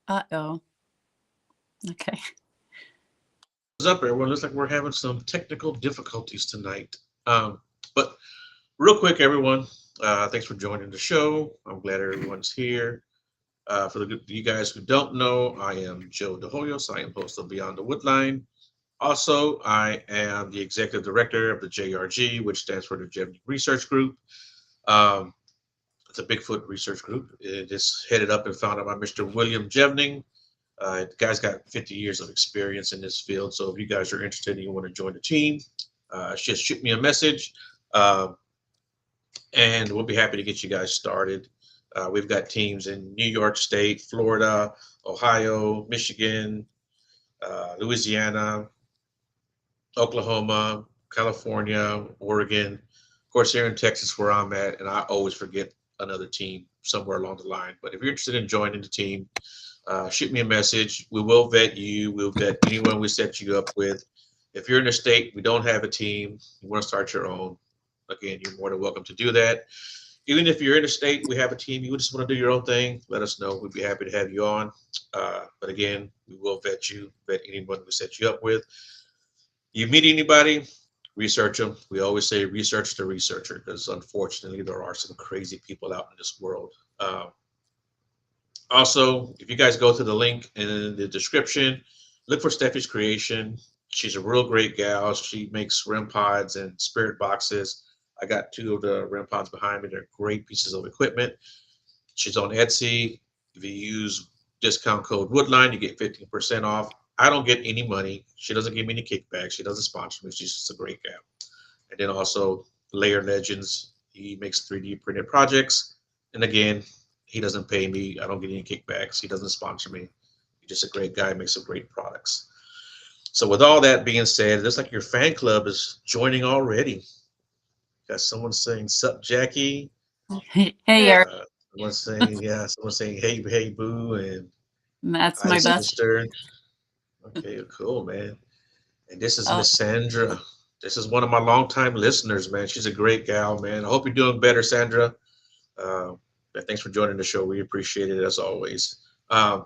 Uh-oh. Okay. What's up, everyone? Looks like we're having some technical difficulties tonight. But real quick, everyone, thanks for joining the show. I'm glad everyone's here. For you guys who don't know, I am Joe DeHoyos. I am host of Beyond the Woodline. Also, I am the executive director of the JRG, which stands for the Jeopardy Research Group. Um, it's a Bigfoot research group. It is headed up and founded by Mr. William Jevning. The guy's got 50 years of experience in this field. So if you guys are interested and you want to join the team, just shoot me a message, uh, and we'll be happy to get you guys started. We've got teams in New York State, Florida, Ohio, Michigan, Louisiana, Oklahoma, California, Oregon. Of course, here in Texas, where I'm at, and I always forget another team somewhere along the line. But if you're interested in joining the team, shoot me a message. We will vet you. We'll vet anyone we set you up with. If you're in a state we don't have a team, you want to start your own, again, you're more than welcome to do that. Even if you're in a state we have a team, you just want to do your own thing, let us know. We'd be happy to have you on. But again, we will vet you, vet anyone we set you up with. You meet anybody, research them. We always say research the researcher because unfortunately there are some crazy people out in this world. Also, if you guys go to the link in the description, look for Steffi's Creation. She's a real great gal. She makes REM pods and spirit boxes. I got two of the REM pods behind me. They're great pieces of equipment. She's on Etsy. If you use discount code Woodline, you get 15% off. I don't get any money. She doesn't give me any kickbacks. She doesn't sponsor me. She's just a great gal. And then also Layer Legends. He makes 3D printed projects. And again, he doesn't pay me. I don't get any kickbacks. He doesn't sponsor me. He's just a great guy. Makes some great products. So with all that being said, it looks like your fan club is joining already. Got someone saying "Sup, Jackie." Hey, Eric. Someone saying yeah. Someone saying "Hey, hey, boo," and That's "Hi, my best. sister." Okay, cool, man. And this is Oh, Miss Sandra. This is one of my longtime listeners, man. She's a great gal, man. I hope you're doing better, Sandra. Uh, Thanks for joining the show. We appreciate it as always. Um,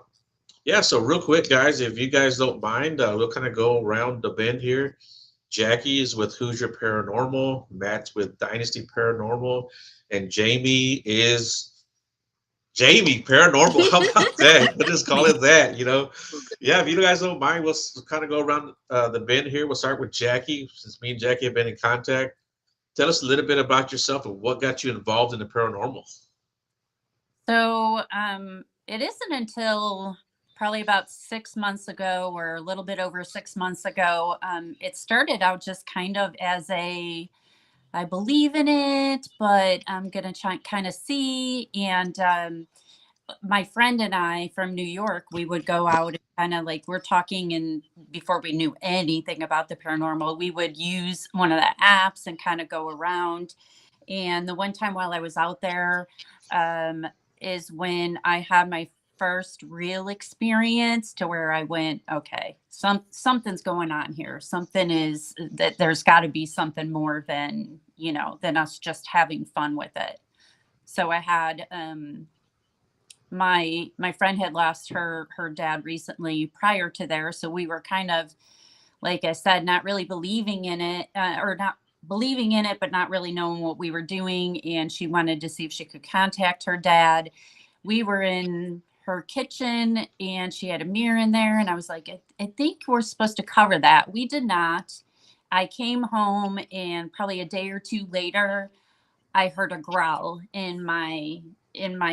yeah, so real quick, guys, if you guys don't mind, we'll kind of go around the bend here. Jackie is with Hoosier Paranormal, Matt's with Dynasty Paranormal, and Jamie is Jamie Paranormal. How about that? We'll just call it that, you know? Yeah, if you guys don't mind, we'll kind of go around the bend here. We'll start with Jackie, since me and Jackie have been in contact. Tell us a little bit about yourself and what got you involved in the paranormal. so it isn't until probably about 6 months ago, or a little bit over 6 months ago. It started out just kind of as I believe in it, but I'm gonna try kind of see. And my friend and I from New York, we would go out and kind of like we're talking, and before we knew anything about the paranormal, we would use one of the apps and kind of go around. And the one time while I was out there, um, is when I had my first real experience to where I went, okay, something's going on here. Something is that there's got to be something more than than us just having fun with it. So I had my friend had lost her dad recently prior to there, so we were kind of, like I said, not really believing in it, or not believing in it, but not really knowing what we were doing. And she wanted to see if she could contact her dad. We were in her kitchen and she had a mirror in there. And I was like, I think we're supposed to cover that. We did not. I came home and probably a day or two later, I heard a growl in my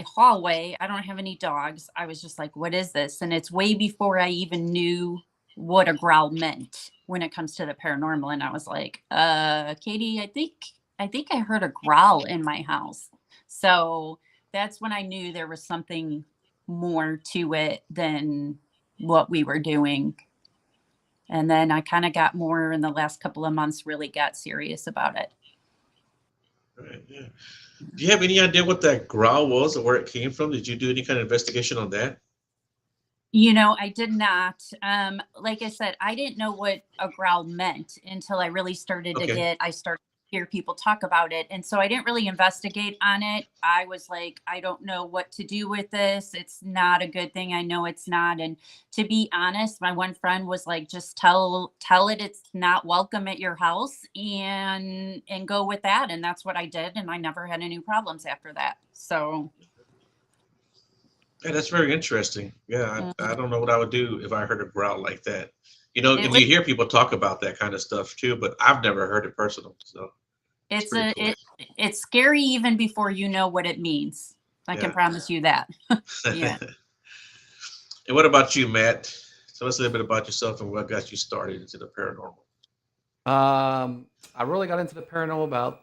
hallway. I don't have any dogs. I was just like, what is this? And it's way before I even knew what a growl meant when it comes to the paranormal. And I was like, Katie, I think I heard a growl in my house. So that's when I knew there was something more to it than what we were doing. And then I kind of got more in the last couple of months, really got serious about it. Right, yeah. Do you have any idea what that growl was or where it came from? Did you do any kind of investigation on that? I did not. Like I said, I didn't know what a growl meant until I really started to Okay. get. I started hear people talk about it. And so I didn't really investigate on it. I was like, I don't know what to do with this. It's not a good thing. I know it's not. And to be honest, my one friend was like, just tell it it's not welcome at your house and go with that. And that's what I did. And I never had any problems after that. So Yeah, that's very interesting. Yeah, I mhm. don't know what I would do if I heard a growl like that. You know, it and was you hear people talk about that kind of stuff too, but I've never heard it personal. So it's it's pretty a cool. it's scary even before you know what it means. I can Yeah. promise you that. Yeah. And what about you, Matt? Tell us a little bit about yourself and what got you started into the paranormal. I really got into the paranormal about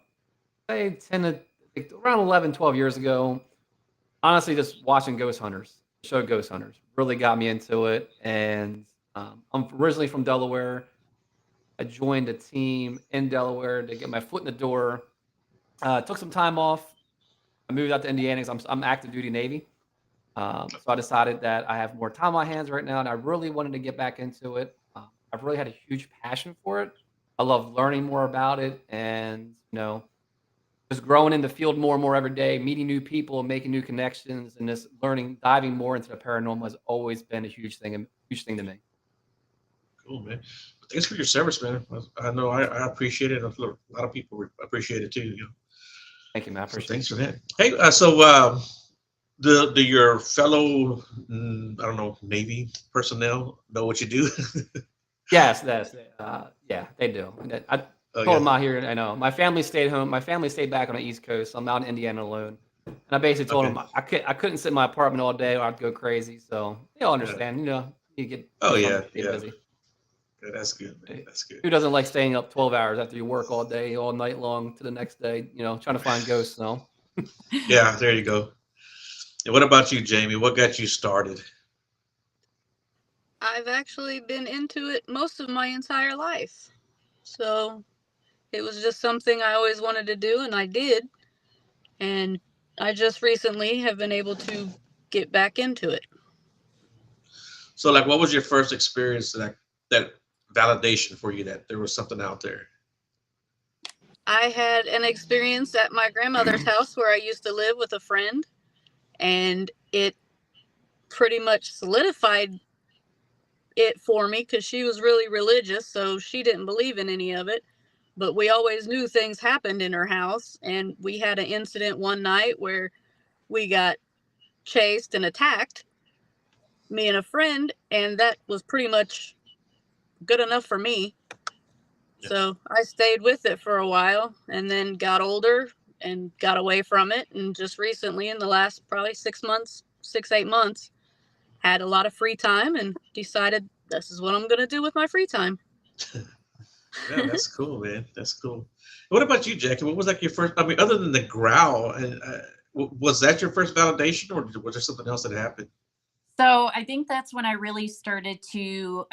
say 10 to like, around 11, 12 years ago. Honestly, just watching Ghost Hunters, the show Ghost Hunters, really got me into it. And I'm originally from Delaware. I joined a team in Delaware to get my foot in the door. Took some time off. I moved out to Indiana because I'm active duty Navy. So I decided that I have more time on my hands right now, and I really wanted to get back into it. I've really had a huge passion for it. I love learning more about it, and just growing in the field more and more every day, meeting new people, making new connections, and just learning, diving more into the paranormal has always been a huge thing to me. Cool, man. Thanks for your service, man. I know I appreciate it. A lot of people appreciate it too. You know, Thank you, man. I so appreciate thanks it. for that. Hey, do your fellow I don't know Navy personnel know what you do? Yes, yeah, they do. I Oh told yeah. them out here. I know my family stayed home. My family stayed back on the East Coast. I'm out in Indiana alone, and I basically told Okay. them I couldn't sit in my apartment all day or I'd go crazy. So they all Yeah. understand. You get Oh do yeah. something to stay Yeah. busy. Yeah, that's good, man. Hey, That's good. who doesn't like staying up 12 hours after you work all day, all night long to the next day? Trying to find ghosts. No. Yeah. There you go. And what about you, Jamie? What got you started? I've actually been into it most of my entire life. So it was just something I always wanted to do, and I did. And I just recently have been able to get back into it. So, like, what was your first experience that validation for you that there was something out there? I had an experience at my grandmother's house where I used to live with a friend, and it pretty much solidified it for me because she was really religious, so she didn't believe in any of it. But we always knew things happened in her house, and we had an incident one night where we got chased and attacked, me and a friend, and that was pretty much good enough for me. Yeah. So I stayed with it for a while and then got older and got away from it. And just recently, in the last probably 6 months, 8 months, had a lot of free time and decided this is what I'm going to do with my free time. Yeah, that's cool, man. That's cool. What about you, Jackie? What was like your first? I mean, other than the growl, and was that your first validation, or was there something else that happened? So I think that's when I really started to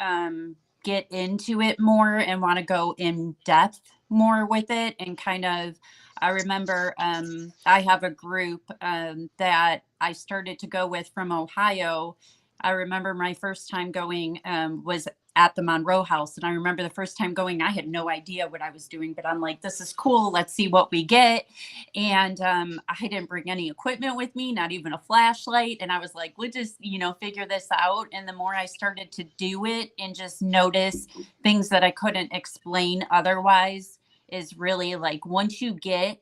get into it more and want to go in depth more with it. And kind of, I remember I have a group that I started to go with from Ohio. I remember my first time going was at the Monroe House. And I remember the first time going, I had no idea what I was doing, but I'm like, this is cool. Let's see what we get. And I didn't bring any equipment with me, not even a flashlight. And I was like, we'll just, figure this out. And the more I started to do it and just notice things that I couldn't explain otherwise, is really like once you get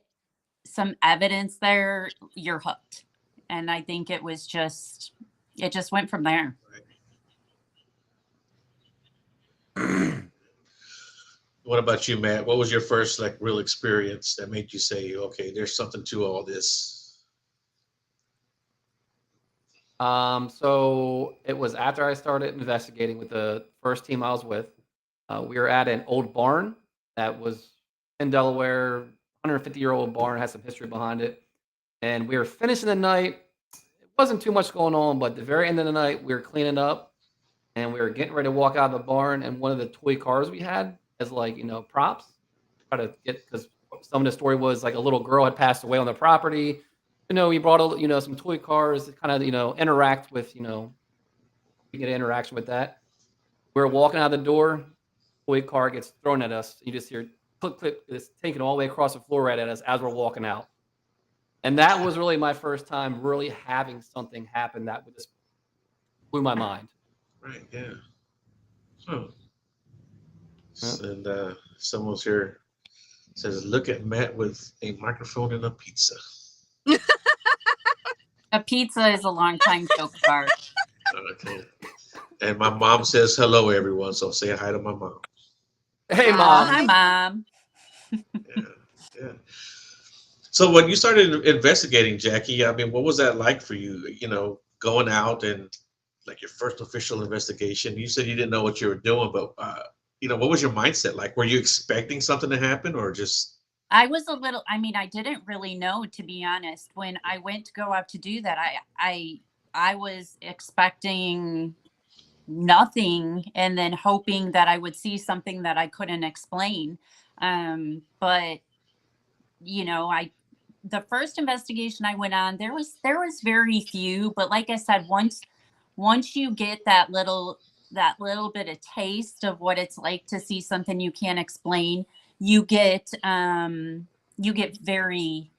some evidence there, you're hooked. And I think it just went from there. What about you, Matt? What was your first like real experience that made you say, okay, there's something to all this? So it was after I started investigating with the first team I was with. We were at an old barn that was in Delaware, 150-year-old barn, has some history behind it. And we were finishing the night. It wasn't too much going on, but at the very end of the night, we were cleaning up and we were getting ready to walk out of the barn. And one of the toy cars we had as like, props, try to get, because some of the story was like a little girl had passed away on the property. We brought, some toy cars to kind of, interact with, we get an interaction with that. We're walking out the door, toy car gets thrown at us. You just hear clip is taken all the way across the floor right at us as we're walking out. And that was really my first time really having something happen that just blew my mind. Right. Yeah. Huh. Yeah. And someone's here says, "Look at Matt with a microphone and a pizza." A pizza is a long time joke of ours. Okay. And my mom says hello, everyone. So say hi to my mom. Hey, Oh, Mom. hi, Mom. Yeah. Yeah. So when you started investigating, Jackie, I mean, what was that like for you? You know, going out and like your first official investigation. You said you didn't know what you were doing, but what was your mindset like? Were you expecting something to happen, or just? I was a little, I mean, I didn't really know, to be honest. When I went to go out to do that, I was expecting nothing and then hoping that I would see something that I couldn't explain. But I the first investigation I went on, there was very few, but like I said, once you get that little bit of taste of what it's like to see something you can't explain, you get very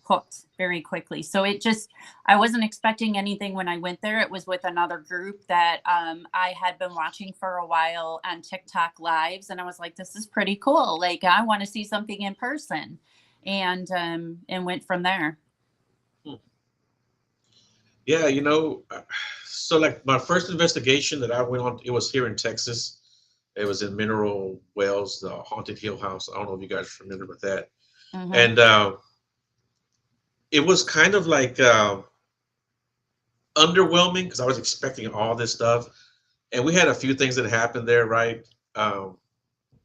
hooked very quickly. So I wasn't expecting anything when I went there. It was with another group that I had been watching for a while on TikTok lives, and I was like, this is pretty cool. Like, I want to see something in person, and went from there. Hmm. Yeah, so like my first investigation that I went on, it was here in Texas. It was in Mineral Wells, the Haunted Hill House. I don't know if you guys remember with that. Hmm. And it was kind of like underwhelming because I was expecting all this stuff. And we had a few things that happened there, right?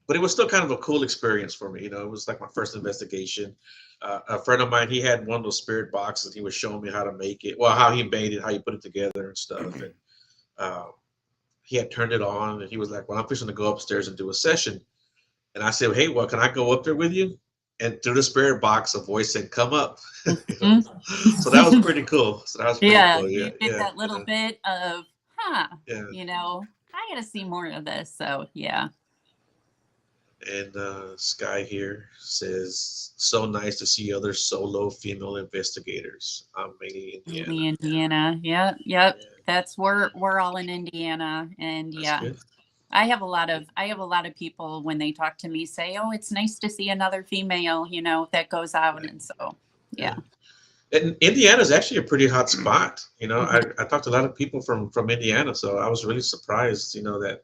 But it was still kind of a cool experience for me. It was like my first investigation. A friend of mine, he had one of those spirit boxes. He was showing me how to make it, well, how he made it, how you put it together and stuff. And uh, he had turned it on, and he was like, "Well, I'm fixing to go upstairs and do a session." And I said, "Hey, well, can I go up there with you?" And through the spirit box, a voice said, "Come up." So that was pretty cool. So that was pretty Yeah, cool. Yeah, you get yeah, that little bit of, yeah. I got to see more of this. So, yeah. And Sky here says, "So nice to see other solo female investigators. I'm mainly Indiana." Ely, Indiana. Yep, yep. Yeah, That's we're all in Indiana, and that's yeah, good. I have a lot of people when they talk to me say, "Oh, it's nice to see another female, that goes out," Right. and so Yeah. yeah. And Indiana is actually a pretty hot spot. Mhm. I talked to a lot of people from Indiana, so I was really surprised, that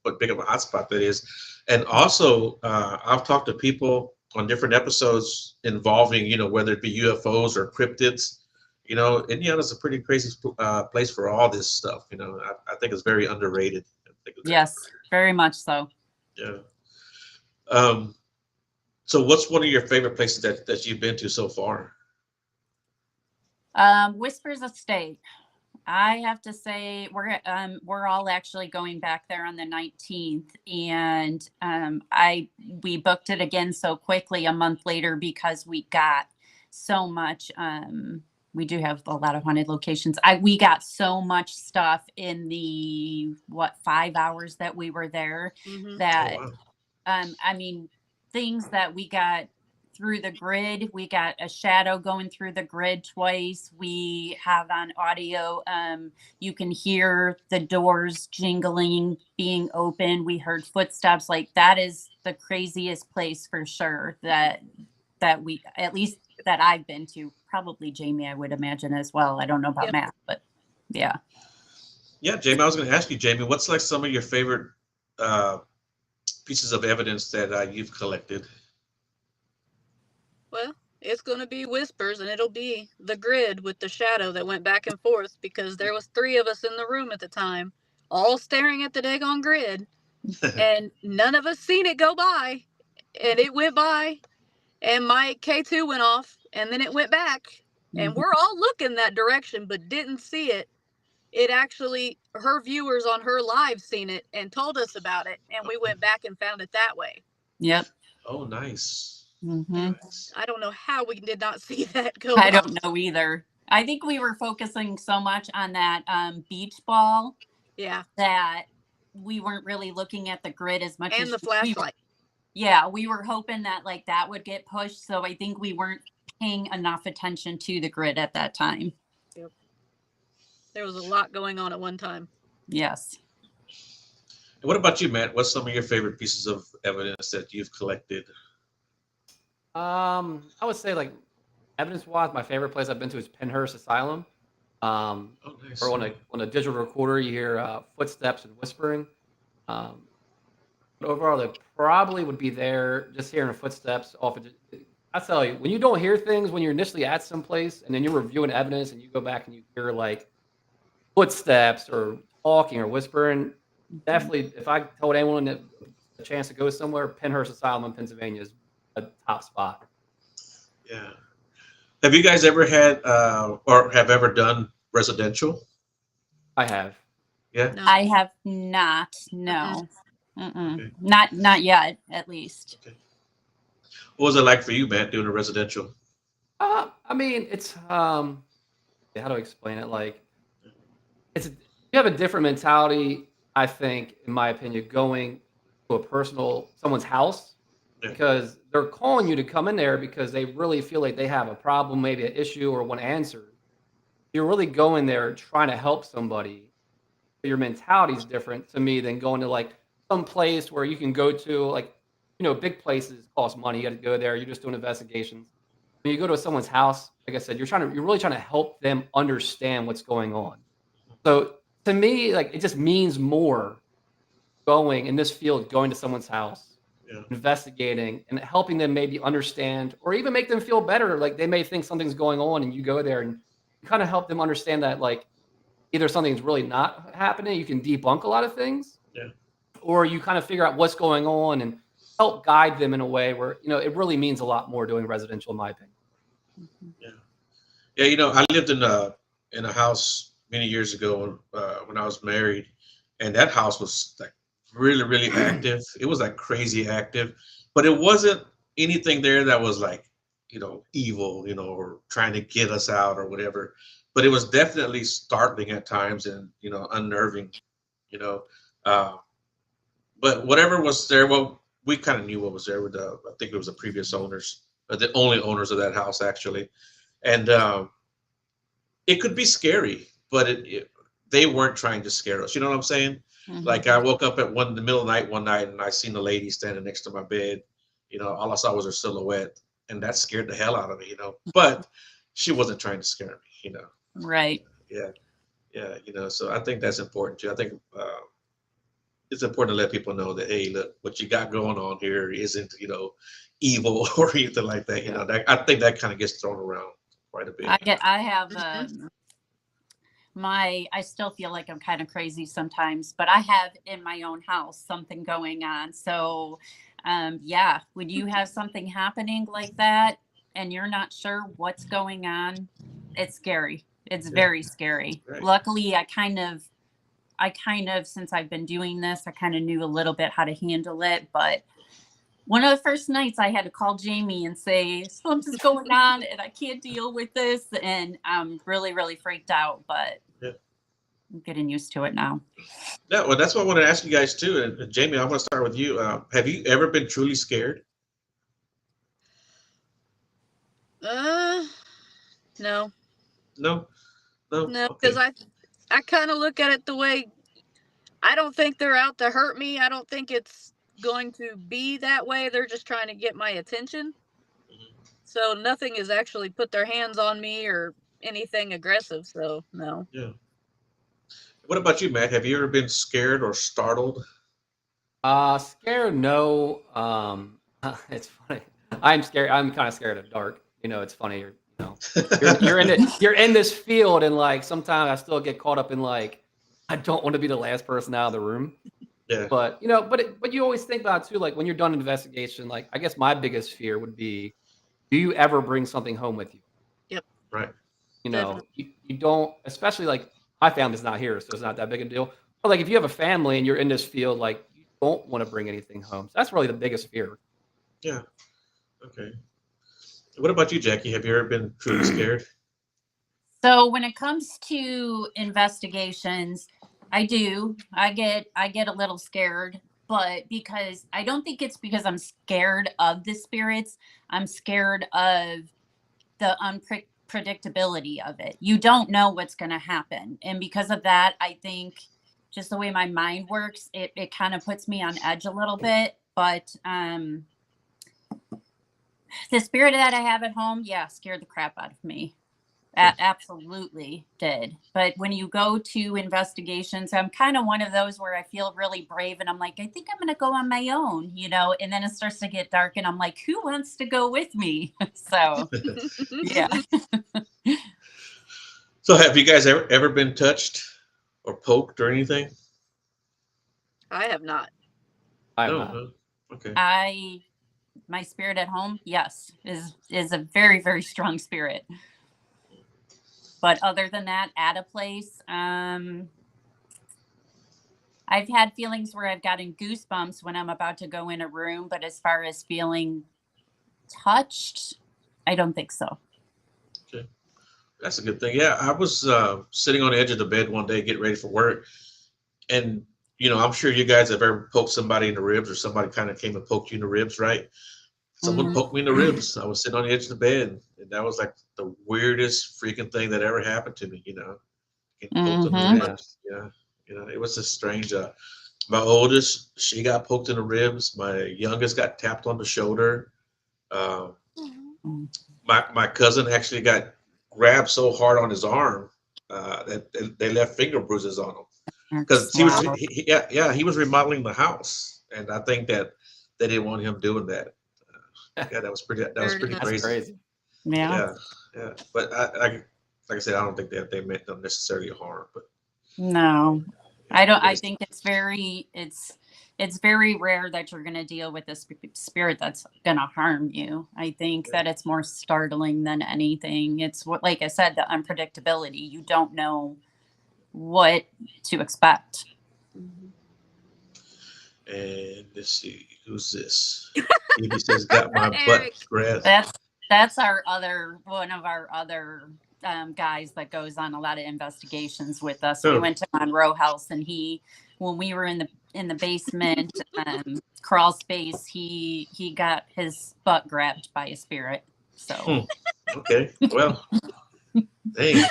what big of a hot spot that is. And also, I've talked to people on different episodes involving, whether it be UFOs or cryptids. Indiana's a pretty crazy place for all this stuff. I think it's very underrated. I think it's very Yes, very much so. underrated. Yeah. So what's one of your favorite places that you've been to so far? Whispers Estate. I have to say we're all actually going back there on the 19th, and we booked it again so quickly a month later because we got so much. We do have a lot of haunted locations. We got so much stuff in the 5 hours that we were there, Hmm. Oh, that wow. I mean, things that we got through the grid. We got a shadow going through the grid twice. We have on audio, you can hear the doors jingling, being open. We heard footsteps. Like, that is the craziest place for sure that we, at least that I've been to. Probably Jamie, I would imagine, as well. I don't know about Yep. Matt, but yeah. Yeah, Jamie, I was going to ask you, Jamie, what's like some of your favorite uh, pieces of evidence that you've collected? Well, it's going to be whispers, and it'll be the grid with the shadow that went back and forth because there was three of us in the room at the time, all staring at the daggone grid, and none of us seen it go by, and it went by, and my K2 went off, and then it went back, and Mhm. we're all looking that direction but didn't see it. It actually, her viewers on her live seen it and told us about it, and we went back and found it that way. Yep. Oh, nice. Hmm. And Nice. I don't know how we did not see that go I by. don't know either. I think we were focusing so much on that beach ball Yeah, that we weren't really looking at the grid as much and as the we were. flashlight. Yeah, we were hoping that like that would get pushed. So I think we weren't paying enough attention to the grid at that time. Yep. There was a lot going on at one time. Yes. And what about you, Matt? What's some of your favorite pieces of evidence that you've collected? I would say like evidence-wise, my favorite place I've been to is Penhurst Asylum. Oh, nice. Or on a digital recorder, you hear footsteps and whispering. Um, but overall, they probably would be there just hearing footsteps off of. I tell you, when you don't hear things when you're initially at some place, and then you're reviewing evidence, and you go back and you hear like footsteps or talking or whispering, definitely. If I told anyone that a chance to go somewhere, Penhurst Asylum in Pennsylvania is a top spot. Yeah. Have you guys ever had or have ever done residential? I have. Yeah. No. I have not. No. Okay. Not yet, at least. Okay. What was it like for you, Matt, doing a residential? I mean, it's how do I explain it? Like, you have a different mentality, I think, in my opinion, going to someone's house Yeah. because they're calling you to come in there because they really feel like they have a problem, maybe an issue, or want answered. You're really going there trying to help somebody. Your mentality is different to me than going to like some place where you can go to like, big places cost money. You got to go there. You're just doing investigations. When you go to someone's house, like I said, you're really trying to help them understand what's going on. So to me, like it just means more going in this field, going to someone's house, Yeah. investigating and helping them maybe understand or even make them feel better. Like they may think something's going on and you go there and you kind of help them understand that like either something's really not happening, you can debunk a lot of things, Yeah. or you kind of figure out what's going on and help guide them in a way where, it really means a lot more doing residential in my opinion. Yeah. Yeah. I lived in a house many years ago when I was married, and that house was like really, really active. It was like crazy active, but it wasn't anything there that was like, evil, or trying to get us out or whatever. But it was definitely startling at times and, unnerving, you know. Uh, but whatever was there, well, we kind of knew what was there with I think it was the previous owners, the only owners of that house actually. And it could be scary, but they weren't trying to scare us. You know what I'm saying? Like I woke up at in the middle of the night one night and I seen a lady standing next to my bed. All I saw was her silhouette, and that scared the hell out of me. But she wasn't trying to scare me. Right. Yeah, yeah. So I think that's important too. I think it's important to let people know that hey, look, what you got going on here isn't evil or anything like that. That I think that kind of gets thrown around quite a bit. I have I still feel like I'm kind of crazy sometimes, but I have in my own house something going on. So yeah, when you have something happening like that and you're not sure what's going on, it's scary. It's very scary. Right. Luckily, I kind of since I've been doing this, I kind of knew a little bit how to handle it, but one of the first nights I had to call Jamie and say, something's going on and I can't deal with this. And I'm really, really freaked out, but Yeah. I'm getting used to it now. Yeah, well, that's what I want to ask you guys too. And Jamie, I want to start with you. Have you ever been truly scared? No, No, no. no, Okay. because I kind of look at it the way I don't think they're out to hurt me. I don't think it's going to be that way. They're just trying to get my attention. Mhm. So nothing has actually put their hands on me or anything aggressive. So no. Yeah. What about you, Matt? Have you ever been scared or startled? Scared, no. It's funny. I'm scared. I'm kind of scared of dark. It's funny. You're in this field, and like sometimes I still get caught up in like I don't want to be the last person out of the room. Yeah. But but you always think about it too. Like when you're done an investigation, like I guess my biggest fear would be, do you ever bring something home with you? Yep. Right. You don't, especially like my family's not here, so it's not that big a deal. But like if you have a family and you're in this field, like you don't want to bring anything home. So that's really the biggest fear. Yeah. Okay. What about you, Jackie? Have you ever been truly scared? So when it comes to investigations, I do. I get a little scared, but because I don't think it's because I'm scared of the spirits. I'm scared of the unpredictability of it. You don't know what's going to happen. And because of that, I think just the way my mind works, it kind of puts me on edge a little bit. But the spirit that I have at home, yeah, scared the crap out of me. Absolutely did. But when you go to investigations, I'm kind of one of those where I feel really brave and I'm like, I think I'm going to go on my own, and then it starts to get dark and I'm like, who wants to go with me? So, yeah. So have you guys ever been touched or poked or anything? I have not. I'm No, not. huh? Okay. My spirit at home, yes, is a very, very strong spirit. But other than that, at a place, I've had feelings where I've gotten goosebumps when I'm about to go in a room. But as far as feeling touched, I don't think so. Okay. That's a good thing. Yeah, I was sitting on the edge of the bed one day, getting ready for work, and I'm sure you guys have ever poked somebody in the ribs, or somebody kind of came and poked you in the ribs, right? Someone Mhm. poked me in the ribs. I was sitting on the edge of the bed, and that was like the weirdest freaking thing that ever happened to me. Getting poked in the Mhm. Yeah. ribs. Yeah, it was just strange. My oldest, she got poked in the ribs. My youngest got tapped on the shoulder. Um, my cousin actually got grabbed so hard on his arm that they left finger bruises on him, because he was Wow. yeah, he was remodeling the house, and I think that they didn't want him doing that. Yeah, that was Fair pretty enough. That's crazy. crazy. Yeah. Yeah, yeah. But like I said, I don't think that they meant them necessarily harm. But No, yeah, I don't. it I is. think it's very rare that you're going to deal with a spirit that's going to harm you. I think Yeah. that it's more startling than anything. It's what, like I said, the unpredictability. You don't know what to expect. And let's see, who's this? He says, "Got my butt Eric. grabbed." That's one of our other guys that goes on a lot of investigations with us. We Oh, went to Monroe House, and when we were in the basement crawl space, he got his butt grabbed by a spirit. So hmm. Okay. Well, dang.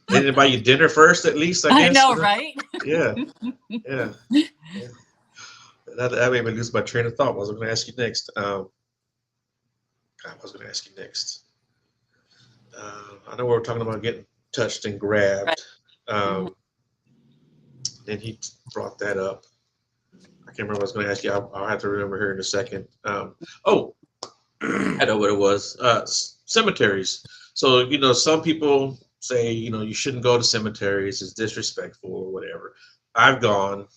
They didn't buy you dinner first, at least, I I guess. know, right? Yeah, yeah, yeah. That made me lose my train of thought. What was I going to ask you next? God, what was I going to ask you next? I know we were talking about getting touched and Right. grabbed. Mhm. Um, and he brought that up. I can't remember what I was going to ask you. I'll have to remember here in a second. Oh, I know what it was. Cemeteries. So, some people say, you shouldn't go to cemeteries. It's disrespectful or whatever. I've gone.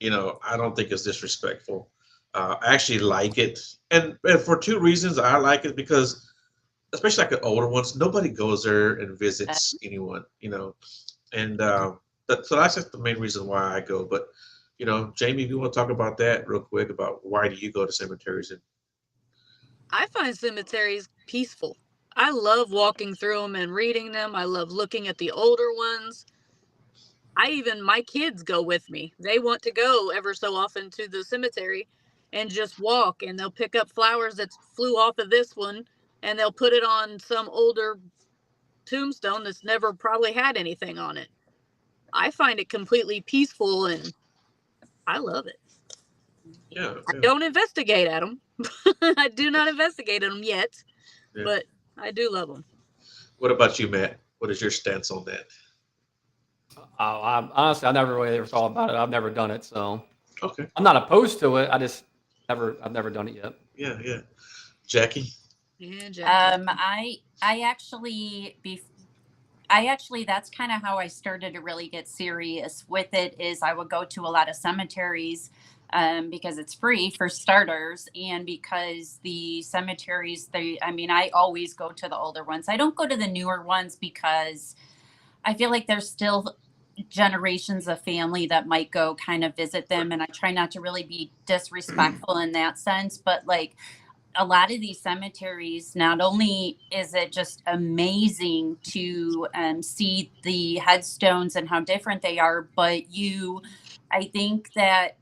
I don't think it's disrespectful. I actually like it. And for two reasons, I like it because, especially like the older ones, nobody goes there and visits anyone, And so that's just the main reason why I go. But, Jamie, if you want to talk about that real quick, about why do you go to cemeteries? And I find cemeteries peaceful. I love walking through them and reading them. I love looking at the older ones. My kids go with me. They want to go ever so often to the cemetery and just walk, and they'll pick up flowers that flew off of this one and they'll put it on some older tombstone that's never probably had anything on it. I find it completely peaceful and I love it. yeah, I yeah, don't investigate at them. I do not investigate them yet, yeah. but I do love them. What about you, Matt? What is your stance on that? Honestly, I never really ever thought about it. I've never done it, so Okay. I'm not opposed to it. I've never done it yet. Yeah, yeah. Jackie? Yeah, Jackie. I actually that's kind of how I started to really get serious with it. Is I would go to a lot of cemeteries because it's free for starters, and because the cemeteries, I always go to the older ones. I don't go to the newer ones because I feel like there's still generations of family that might go kind of visit them, and I try not to really be disrespectful in that sense, but like a lot of these cemeteries, not only is it just amazing to see the headstones and how different they are, but I think that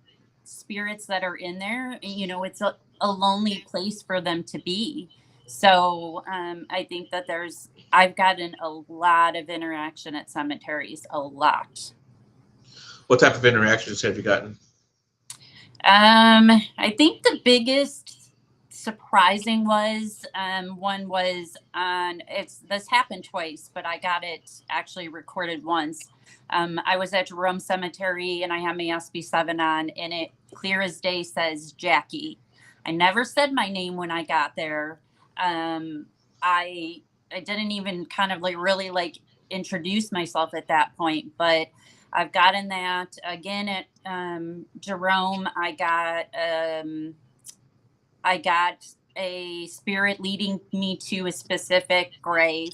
spirits that are in there. You know, it's a lonely place for them to be. So I think that I've gotten a lot of interaction at cemeteries, a lot. What type of interactions have you gotten? I think the biggest surprising one was this happened twice, but I got it actually recorded once. I was at Jerome Cemetery and I had my SB7 on, and it clear as day says Jackie. I never said my name when I got there. I didn't even kind of like really like introduce myself at that point, but I've gotten that again at Jerome. I got a spirit leading me to a specific grave.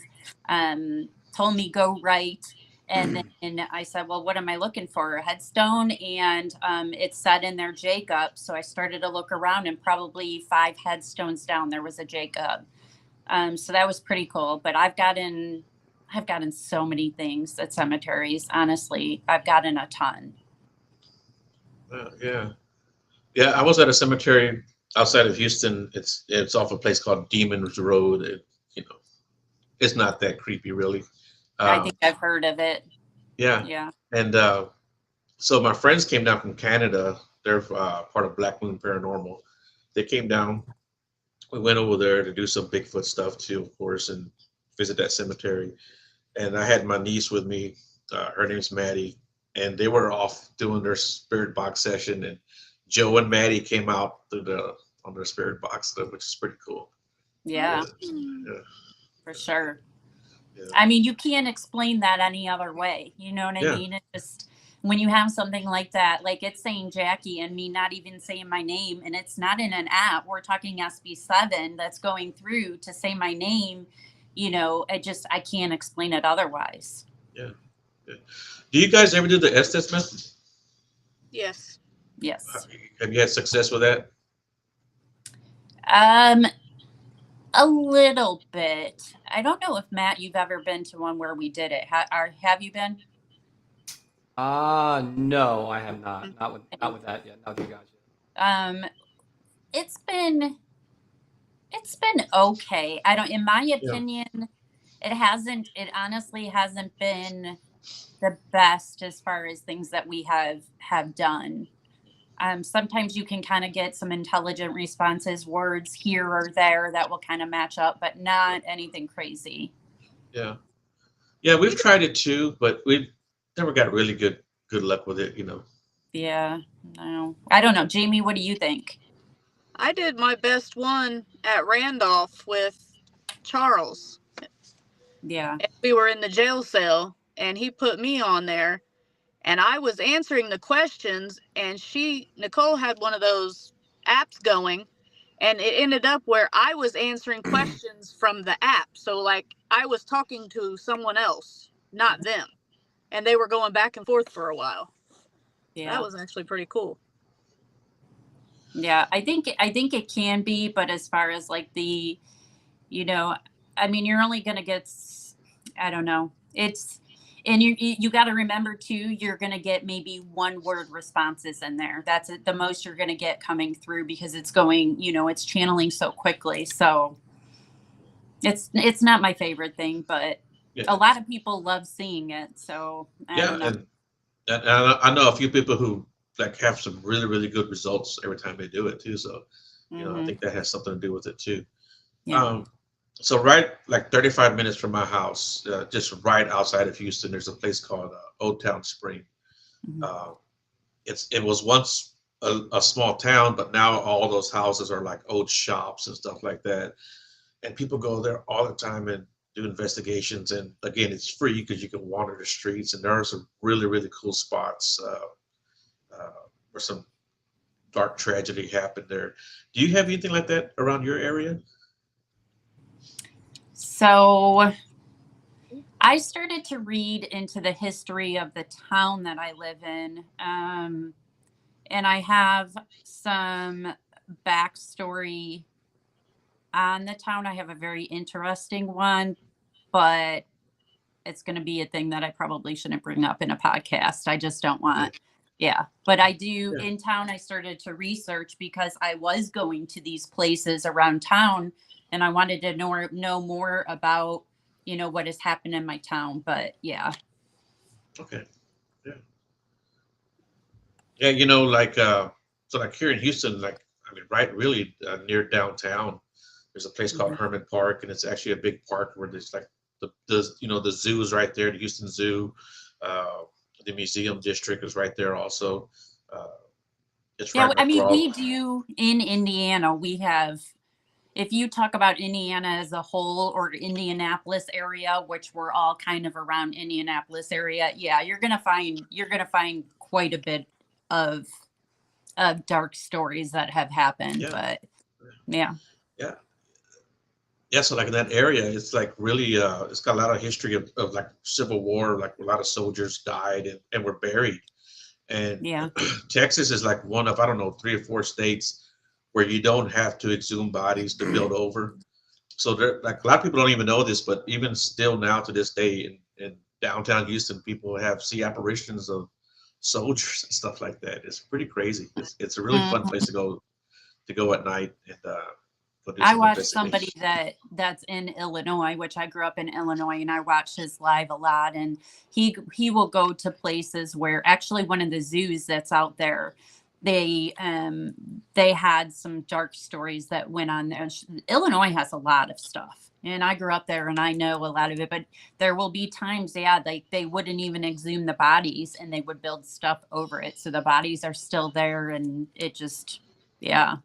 Told me go right, and then I said, "Well, what am I looking for? A headstone?" And it said in there Jacob. So I started to look around, and probably 5 headstones down there was a Jacob. So that was pretty cool. But I've gotten so many things at cemeteries. Honestly, I've gotten a ton. Yeah. Yeah, I was at a cemetery outside of Houston. It's off a place called Demons Road. It's not that creepy, really. I Um, think I've heard of it. yeah, Yeah. and so my friends came down from Canada. They're part of Black Moon Paranormal. They came down. We went over there to do some Bigfoot stuff too, of course, and visit that cemetery. And I had my niece with me. Her name's Maddie, and they were off doing their spirit box session. And Joe and Maddie came out on their spirit box, which is pretty cool. Yeah, Yeah, for sure. yeah, I mean, you can't explain that any other way. You know what I yeah, mean? It just when you have something like that, like it's saying Jackie and me not even saying my name, and it's not in an app. We're talking SB7 that's going through to say my name. You know, I can't explain it otherwise. yeah, yeah. Do you guys ever do the Estes method? Yes. Yes. Have you had success with that? Um, a little bit. I don't know if Matt, you've ever been to one where we did it. Have you been? No, I have not. Not with that yet. Not with you guys yet. Um, it's been okay. I don't, in my Yeah, opinion, it honestly hasn't been the best as far as things that we have done. Sometimes you can kind of get some intelligent responses, words here or there that will kind of match up, but not anything crazy. yeah, yeah. We've tried it too, but we've never got really good luck with it. Yeah, no, I don't know. Jamie, what do you think? I did my best one at Randolph with Charles. Yeah, And we were in the jail cell, and he put me on there, and I was answering the questions, and Nicole had one of those apps going, and it ended up where I was answering questions from the app. So like I was talking to someone else, not them. And they were going back and forth for a while. That yeah, was actually pretty cool. yeah. I think it can be, but as far as like you know, I mean, you're only gonna get, I don't know. And you got to remember too, you're gonna get maybe 1 word responses in there. That's it, the most you're gonna get coming through because it's going, it's channeling so quickly. So it's not my favorite thing, but yeah, a lot of people love seeing it. So I yeah. don't know. And I know a few people who like have some really really good results every time they do it too. So I Hmm. think that has something to do with it too. Yeah. Um, so right like 35 minutes from my house, just right outside of Houston, there's a place called Old Town Spring. Mhm. Uh, it was once a small town, but now all those houses are like old shops and stuff like that. And people go there all the time and do investigations. And again, it's free because you can wander the streets. And there are some really really cool spots where some dark tragedy happened there. Do you have anything like that around your area? So I started to read into the history of the town that I live in. And I have some backstory on the town. I have a very interesting one, but it's going to be a thing that I probably shouldn't bring up in a podcast. I just don't Yeah, want, Yeah, but I do Yeah. in town. I started to research because I was going to these places around town, and I wanted to know more about what has happened in my town. But yeah, Okay. Yeah. Yeah. So like here in Houston, like, I mean, right, really near downtown, there's a place called Mhm. Herman Park, and it's actually a big park where there's like the zoo is right there, the Houston Zoo. Uh, the museum district is right there also. Uh, it's yeah. right I next mean, door. we do in Indiana. We have. If you talk about Indiana as a whole or Indianapolis area, which we're all kind of around Indianapolis area, yeah, you're gonna find quite a bit of dark stories that have happened. Yeah. But yeah, Yeah. Yeah, so like in that area, it's like really it's got a lot of history of like Civil War, like a lot of soldiers died and were buried. And yeah. Texas is like one of, I don't know, 3 or 4 states where you don't have to exhume bodies to build over. So there, like a lot of people don't even know this, but even still now to this day in downtown Houston, people see apparitions of soldiers and stuff like that. It's pretty crazy. It's a really fun Mhm. place to go at night and go do I some watch somebody investigation. that's in Illinois, which I grew up in Illinois, and I watch his live a lot. And he will go to places where actually one of the zoos that's out there, they had some dark stories that went on there. Illinois has a lot of stuff, and I grew up there, and I know a lot of it. But there will be times, yeah, like they wouldn't even exhume the bodies, and they would build stuff over it, so the bodies are still there, and it just, yeah.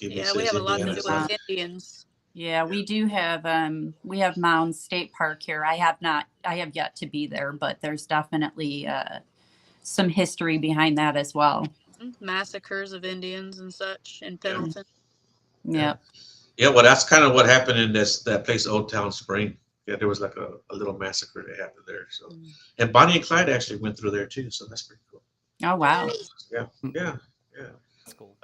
Kimmy Yeah, we says have a lot to Indiana do is with not. Indians. Yeah, Yeah. we have Mounds State Park here. I have yet to be there, but there's definitely some history behind that as well. Massacres of Indians and such in Yeah. Pendleton. Yeah. Yep. Yeah. Well, that's kind of what happened in that place, Old Town Spring. Yeah, there was like a little massacre that happened there. So, and Bonnie and Clyde actually went through there too. So that's pretty cool. Oh wow. Yeah. Yeah. Yeah. That's cool.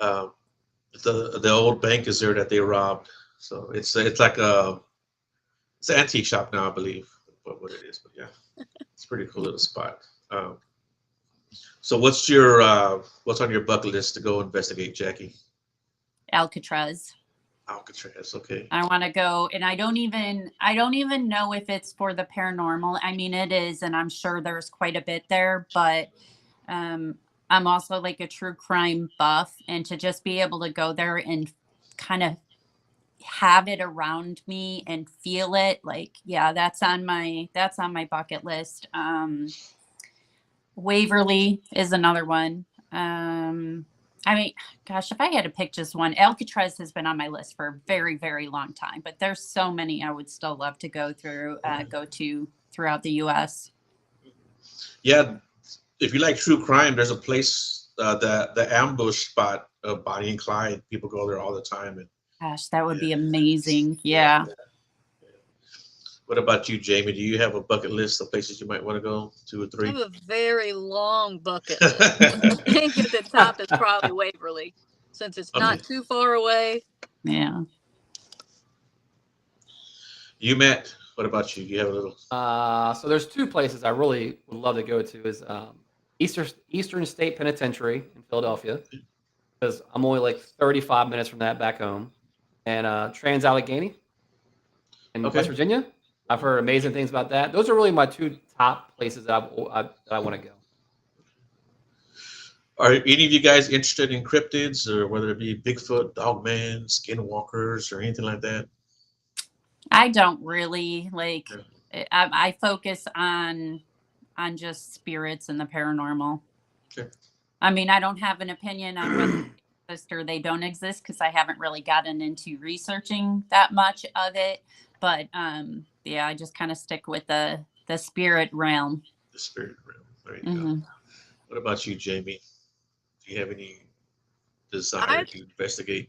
The old bank is there that they robbed. So it's like it's an antique shop now, I believe, what it is. But yeah, it's a pretty cool little spot. Um, so what's on your bucket list to go investigate, Jackie? Alcatraz. Alcatraz. Okay. I want to go, and I don't even know if it's for the paranormal. I mean, it is, and I'm sure there's quite a bit there, but um I'm also like a true crime buff, and to just be able to go there and kind of have it around me and feel it, like, yeah, that's on my bucket list. Waverly is another one. I mean, gosh, if I had to pick just one, Alcatraz has been on my list for a very, very long time, but there's so many I would still love to go to throughout the US. Yeah, if you like true crime, there's a place the ambush spot of Bonnie and Clyde. People go there all the time, and Gosh, that would yeah, be amazing. yeah, Yeah. yeah. What about you, Jamie? Do you have a bucket list of places you might want to go? 2 or 3? I have a very long bucket list. I think at the top is probably Waverly, since it's Okay. not too far away. Yeah. You, Matt, what about you? Do you have a little? So there's 2 places I really would love to go to is Eastern State Penitentiary in Philadelphia, because I'm only like 35 minutes from that back home, and Trans Allegheny in West Okay. Virginia. I've heard amazing things about that. Those are really my 2 top places that I want to go. Are any of you guys interested in cryptids, or whether it be Bigfoot, Dogman, Skinwalkers, or anything like that? I don't really like. Yeah. I focus on just spirits and the paranormal. Okay. I mean, I don't have an opinion on whether they exist or they don't exist, because I haven't really gotten into researching that much of it. But yeah, I just kind of stick with the spirit realm. The spirit realm. There you go. Hmm. What about you, Jamie? Do you have any desire I to investigate?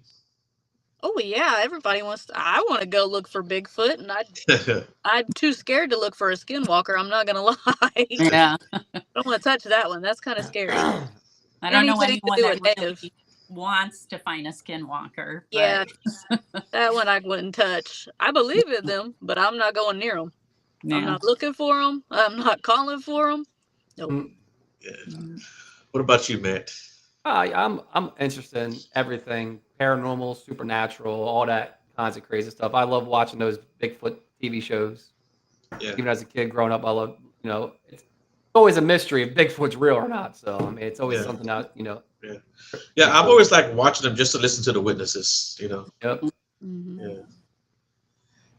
Oh yeah, everybody wants to, I want to go look for Bigfoot, and I'm too scared to look for a skinwalker. I'm not gonna lie. Yeah, I don't want to touch that one. That's kind of scary. I don't know Anything to anyone do that with native. really wants to find a skinwalker. But Yeah, that one I wouldn't touch. I believe in them, but I'm not going near them. I'm Yeah. not looking for them. I'm not calling for them. Nope. Mm. Yeah. Mm. What about you, Matt? I'm interested in everything paranormal, supernatural, all that kinds of crazy stuff. I love watching those Bigfoot TV shows. Yeah. Even as a kid growing up, I love, it's always a mystery if Bigfoot's real or not. So, I mean, it's always Yeah. something that, Yeah. Yeah. pretty I've cool. always liked watching them just to listen to the witnesses, you know. Yep. Mhm. Yeah.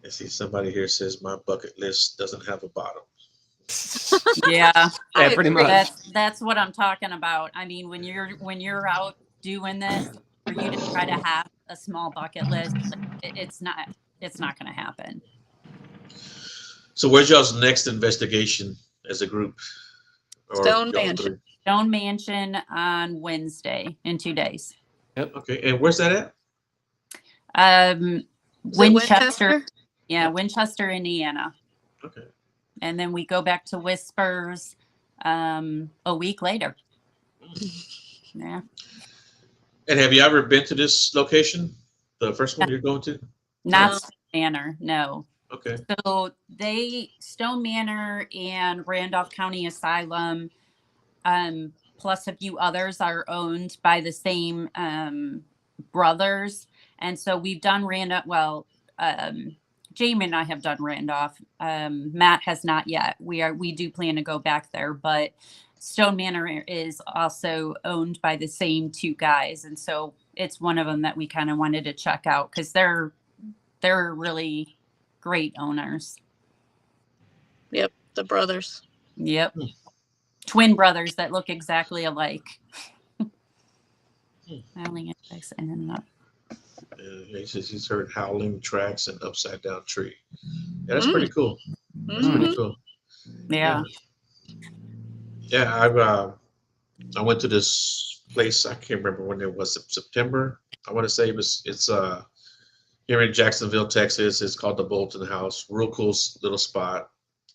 I see somebody here says my bucket list doesn't have a bottom. Yeah. Yeah, I pretty agree. much. That's what I'm talking about. I mean, when you're out doing this, for you to try to have a small bucket list, like, it's not going to happen. So where's y'all's next investigation as a group? Or Stone y'all Mansion. three? Stone Mansion on Wednesday in 2 days. Okay. And where's that at? Is it Winchester, yeah, Yeah. Winchester, Indiana. Okay. And then we go back to Whispers a week later. Yeah. And have you ever been to this location? The first one you're going to? Not No. Stone Manor, no. Okay. So Stone Manor and Randolph County Asylum, plus a few others, are owned by the same brothers. And so we've done Randolph. Well, Jamie and I have done Randolph. Matt has not yet. We do plan to go back there, but Stone Manor is also owned by the same two guys, and so it's one of them that we kind of wanted to check out because they're really great owners. Yep, the brothers. Yep. Hmm. Twin brothers that look exactly alike. Hmm. Howling insects and then up. He says he's heard howling tracks and upside down tree. Yeah, that's pretty cool. That's Mhm. pretty cool. Yeah. Yeah, I went to this place. I can't remember when it was. September. I want to say it's here in Jacksonville, Texas. It's called the Bolton House. Real cool little spot.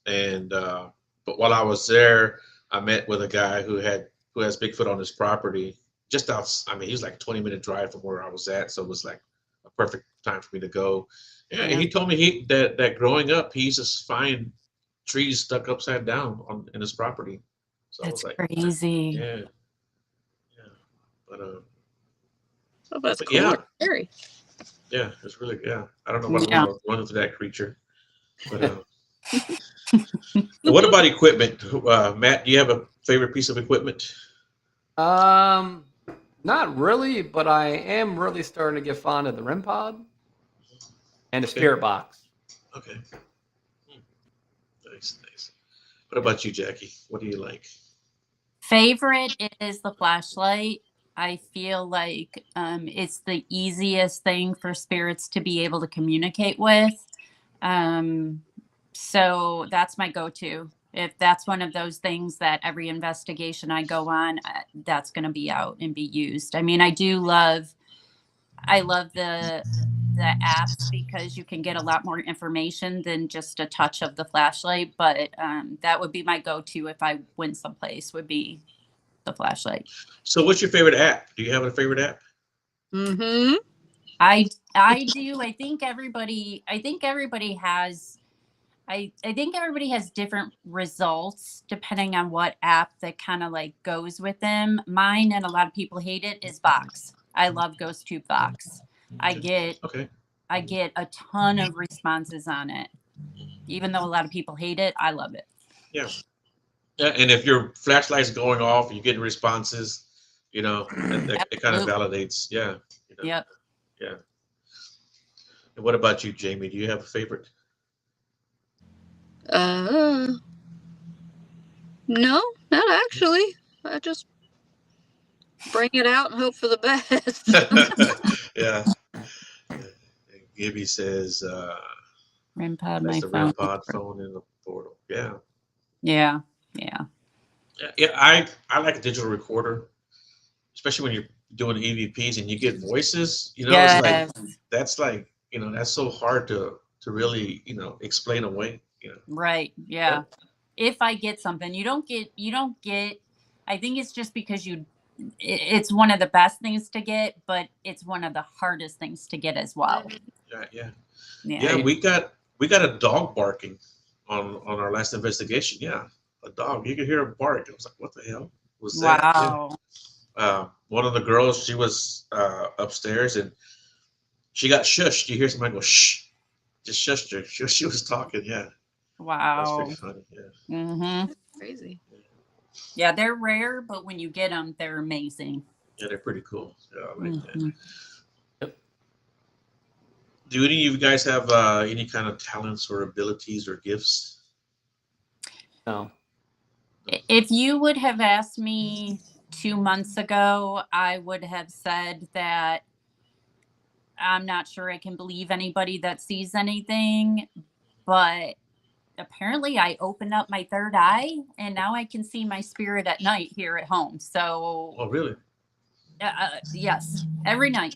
And but while I was there, I met with a guy who has Bigfoot on his property. Just out. I mean, he's like 20-minute drive from where I was at, so it was like a perfect time for me to go. And Yeah. he told me that growing up, he used to find trees stuck upside down in his property. So I That's was like, crazy. yeah, yeah. But Oh, that's But cool. yeah. Or scary. yeah, it's really I don't know what Yeah. I'm running to that creature. But what about equipment? Matt, do you have a favorite piece of equipment? Not really, but I am really starting to get fond of the REM pod and the Okay. spirit box. Okay. Nice, nice. What about you, Jackie? What do you like? Favorite is the flashlight. I feel like it's the easiest thing for spirits to be able to communicate with. So that's my go-to. If that's one of those things that every investigation I go on, that's going to be out and be used. I mean, I love the apps because you can get a lot more information than just a touch of the flashlight. But that would be my go-to if I went someplace, would be the flashlight. So, what's your favorite app? Do you have a favorite app? Mm-hmm. I do. I think everybody has I think everybody has different results depending on what app that kind of like goes with them. Mine, and a lot of people hate it, is Box. I love Ghost Tube Box. I get Okay. a ton of responses on it. Even though a lot of people hate it, I love it. Yeah. Yeah. And if your flashlight's going off, you get responses. It kind of Absolutely. validates. Yeah. Yep. Yeah. And what about you, Jamie? Do you have a favorite? No, not actually. I just bring it out and hope for the best. Yeah. Gibby says REM pod, that's my the phone. REM pod phone in the portal. Yeah. Yeah. Yeah. Yeah. I like a digital recorder, especially when you're doing EVPs and you get voices. It's Yes. that's so hard to really explain away. Right. Yeah. If I get something, you don't get, I think it's just because it's one of the best things to get, but it's one of the hardest things to get as well. Yeah. Yeah. Yeah. We got a dog barking on our last investigation. Yeah, a dog. You could hear a bark. I was like, what the hell was that? Yeah. Wow. One of the girls, she was upstairs and she got shushed. You hear somebody go shh, just shushed her. She was talking. Yeah, that was pretty Wow. funny. Yeah, Mm-hmm. That's crazy. Yeah, they're rare, but when you get them, they're amazing. yeah, they're pretty cool. Yeah, I like that. Mm-hmm. Yep. Do any of you guys have any kind of talents or abilities or gifts? No. If you would have asked me 2 months ago, I would have said that I'm not sure I can believe anybody that sees anything, but apparently I opened up my third eye and now I can see my spirit at night here at home. So, Oh, really? yes, every night.